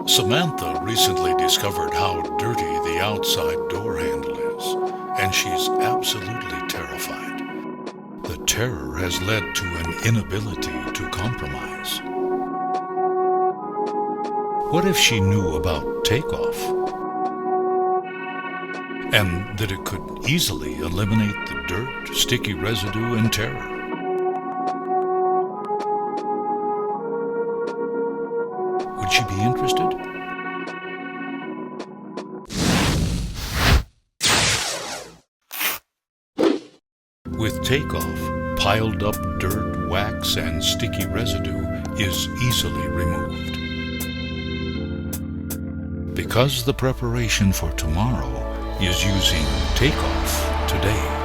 Samantha recently discovered how dirty the outside door handle is, and she's absolutely terrified. The terror has led to an inability to compromise. What if she knew about Takeoff? And that it could easily eliminate the dirt, sticky residue, and terror? Would she be interested? With Takeoff, piled up dirt, wax, and sticky residue is easily removed. Because the preparation for tomorrow is using Takeoff today.